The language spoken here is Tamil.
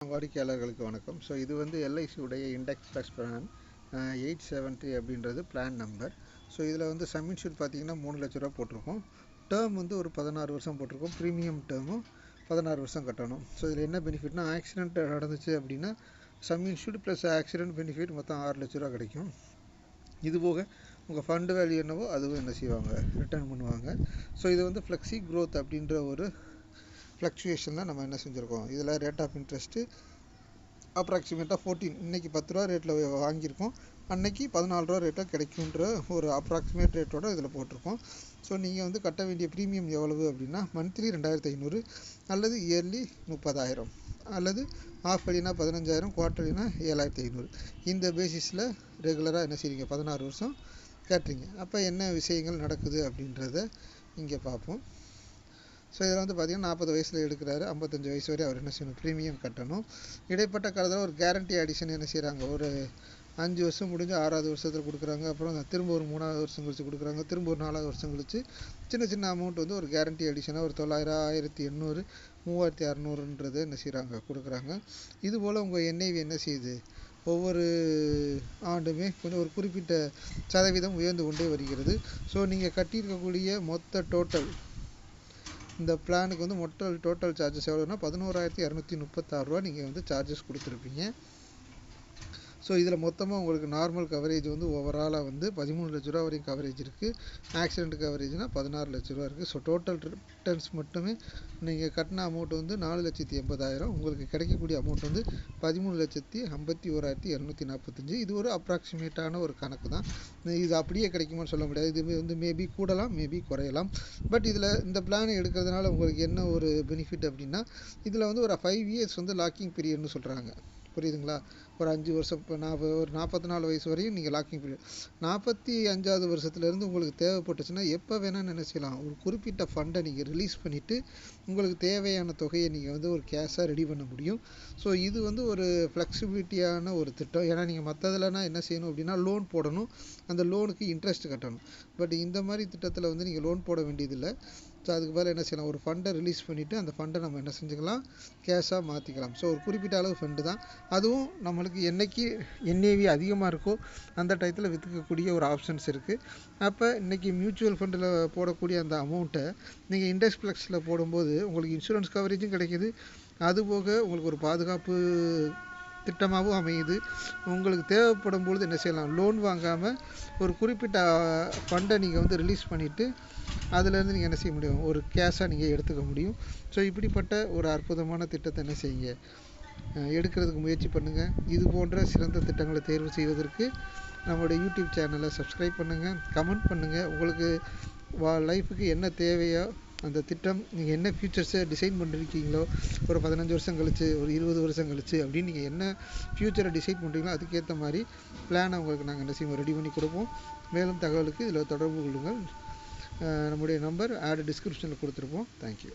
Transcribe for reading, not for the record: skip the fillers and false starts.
வாடிக்கையாளர்களுக்கு வணக்கம். ஸோ இது வந்து எல்ஐசி உடைய இண்டெக்ஸ் ப்ளஸ் பிளான் 873 அப்படின்றது பிளான் நம்பர். ஸோ இதில் வந்து சம் இன்சூர் பார்த்தீங்கன்னா 3 லட்ச ரூபா போட்டிருக்கோம். டேர்ம் வந்து ஒரு 16 வருஷம் போட்டிருக்கோம். ப்ரீமியம் டேர்மும் 16 வருஷம் கட்டணும். ஸோ இதில் என்ன பெனிஃபிட்னா, ஆக்சிடென்ட் நடந்துச்சு அப்படின்னா some insured plus accident benefit மொத்தம் 6 லட்ச ரூபா கிடைக்கும். இது போக உங்கள் ஃபண்டு வேல்யூ என்னவோ அதுவும் என்ன செய்வாங்க, ரிட்டர்ன் பண்ணுவாங்க. ஸோ இது வந்து ஃப்ளெக்ஸி க்ரோத் அப்படின்ற ஒரு ஃப்ளக்சுவேஷன் தான் நம்ம என்ன செஞ்சுருக்கோம். இதில் ரேட் ஆஃப் இன்ட்ரெஸ்ட்டு அப்ராக்சிமேட்டாக 14, இன்றைக்கி 10 ரூபா ரேட்டில் வாங்கியிருக்கோம், அன்னைக்கு 14 ரூபா ரேட்டில் கிடைக்குன்ற ஒரு அப்ராக்சிமேட் ரேட்டோட இதில் போட்டிருக்கோம். ஸோ நீங்கள் வந்து கட்ட வேண்டிய ப்ரீமியம் எவ்வளவு அப்படின்னா, மந்த்லி 2500 அல்லது இயர்லி 30,000 அல்லது ஆஃப் அலினா 15,000, குவார்டர்லினா 7,500. இந்த பேசிஸில் ரெகுலராக என்ன செய்றீங்க, 16 வருஷம் கட்டுறீங்க. அப்போ என்ன விஷயங்கள் நடக்குது அப்படின்றத இங்கே பார்ப்போம். ஸோ இதில் வந்து பார்த்திங்கன்னா 40 வயசில் எடுக்கிறாரு, 55 வயசு வரை அவர் என்ன செய்யணும், ப்ரீமியம் கட்டணும். இடைப்பட்ட காலத்தில் ஒரு கேரண்டி அடிஷன் என்ன செய்கிறாங்க, ஒரு 5 வருஷம் முடிஞ்சு 6வது வருஷத்தில் கொடுக்குறாங்க. அப்புறம் திரும்ப ஒரு 3வது வருஷம் கழிச்சு கொடுக்குறாங்க. திரும்ப ஒரு 4வது வருஷம் கழிச்சு சின்ன சின்ன அமௌண்ட் வந்து ஒரு கேரண்டி அடிஷனாக ஒரு 900, 1800, 3600 என்ன செய்கிறாங்க, கொடுக்குறாங்க. இதுபோல் உங்கள் என்ஐவி என்ன செய்யுது, ஒவ்வொரு ஆண்டுமே கொஞ்சம் ஒரு குறிப்பிட்ட சதவீதம் உயர்ந்து கொண்டே வருகிறது. ஸோ நீங்கள் கட்டியிருக்கக்கூடிய மொத்த டோட்டல் இந்த பிளானுக்கு வந்து டோட்டல் சார்ஜஸ் எவ்வளோன்னா 11,236 ரூபா நீங்கள் வந்து சார்ஜஸ் கொடுத்துருப்பீங்க. ஸோ இதில் மொத்தமாக உங்களுக்கு நார்மல் கவரேஜ் வந்து ஓவராலாக வந்து 13 லட்ச ரூபா வரைக்கும் கவரேஜ் இருக்குது. ஆக்சிடென்ட் கவரேஜ்னால் 16 லட்ச ரூபா இருக்குது. ஸோ டோட்டல் ரிட்டர்ன்ஸ் மட்டுமே நீங்கள் கட்டின அமௌண்ட் வந்து 4,80,000. உங்களுக்கு கிடைக்கக்கூடிய அமௌண்ட் வந்து 13,51,245. இது ஒரு அப்ராக்சிமேட்டான ஒரு கணக்கு தான். இது அப்படியே கிடைக்குமான்னு சொல்ல முடியாது. இது வந்து மேபி கூடலாம், மேபி குறையலாம். பட் இதில் இந்த பிளான் எடுக்கிறதுனால உங்களுக்கு என்ன ஒரு பெனிஃபிட் அப்படின்னா, இதில் வந்து ஒரு 5 இயர்ஸ் வந்து லாக்கிங் பீரியட்னு சொல்கிறாங்க. புரியுதுங்களா? ஒரு 5 வருஷம், இப்போ ஒரு 44 வயசு வரையும் நீங்கள் லாக்கிங் பீரியட். 45வது வருஷத்துலேருந்து உங்களுக்கு தேவைப்பட்டுச்சுன்னா எப்போ வேணால் நினச்சிக்கலாம், ஒரு குறிப்பிட்ட ஃபண்டை நீங்கள் ரிலீஸ் பண்ணிவிட்டு உங்களுக்கு தேவையான தொகையை நீங்கள் வந்து ஒரு கேஷாக ரெடி பண்ண முடியும். ஸோ இது வந்து ஒரு ஃப்ளெக்சிபிலிட்டியான ஒரு திட்டம். ஏன்னா நீங்கள் மற்றதுலனா என்ன செய்யணும் அப்படின்னா, லோன் போடணும், அந்த லோனுக்கு இன்ட்ரெஸ்ட் கட்டணும். பட் இந்த மாதிரி திட்டத்தில் வந்து நீங்கள் லோன் போட வேண்டியதில்லை. ஸோ அதுக்கு பதில் என்ன செய்யலாம், ஒரு ஃபண்டை ரிலீஸ் பண்ணிவிட்டு அந்த ஃபண்டை நம்ம என்ன செஞ்சுக்கலாம், கேஷாக மாற்றிக்கலாம். ஸோ ஒரு குறிப்பிட்ட அளவு ஃபண்டு தான், அதுவும் நம்மளுக்கு என்றைக்கு என்ஏவி அதிகமாக இருக்கோ அந்த டயத்தில் விற்றுக்கக்கூடிய ஒரு ஆப்ஷன்ஸ் இருக்குது. அப்போ இன்றைக்கி மியூச்சுவல் ஃபண்டில் போடக்கூடிய அந்த அமௌண்ட்டை நீங்கள் இண்டெக்ஸ் ஃப்ளெக்ஸில் போடும்போது உங்களுக்கு இன்சூரன்ஸ் கவரேஜும் கிடைக்கிது, அதுபோக உங்களுக்கு ஒரு பாதுகாப்பு திட்டமாகவும் அமையுது. உங்களுக்கு தேவைப்படும் பொழுது என்ன செய்யலாம், லோன் வாங்காமல் ஒரு குறிப்பிட்ட ஃபண்டை நீங்கள் வந்து ரிலீஸ் பண்ணிவிட்டு அதிலேருந்து நீங்கள் என்ன செய்ய முடியும், ஒரு கேஷாக நீங்கள் எடுத்துக்க முடியும். ஸோ இப்படிப்பட்ட ஒரு அற்புதமான திட்டத்தை என்ன செய்யுங்க, எடுக்கிறதுக்கு முயற்சி பண்ணுங்கள். இது போன்ற சிறந்த திட்டங்களை தேர்வு செய்வதற்கு நம்மளுடைய யூடியூப் சேனலை சப்ஸ்கிரைப் பண்ணுங்கள், கமெண்ட் பண்ணுங்கள். உங்களுக்கு லைஃபுக்கு என்ன தேவையோ அந்த திட்டம், நீங்கள் என்ன ஃப்யூச்சர்ஸை டிசைன் பண்ணியிருக்கீங்களோ, ஒரு 15 வருஷம் கழிச்சு, ஒரு 20 வருஷம் கழிச்சு அப்படின்னு நீங்கள் என்ன ஃப்யூச்சரை டிசைட் பண்ணுறீங்களோ அதுக்கேற்ற மாதிரி பிளானை உங்களுக்கு நாங்கள் என்ன செய்வோம், ரெடி பண்ணி கொடுப்போம். மேலும் தகவலுக்கு இதில் தொடர்பு கொள்ளுங்கள். நம்முடைய நம்பர் டிஸ்கிரிப்ஷனில் கொடுத்துருப்போம். தேங்க்யூ.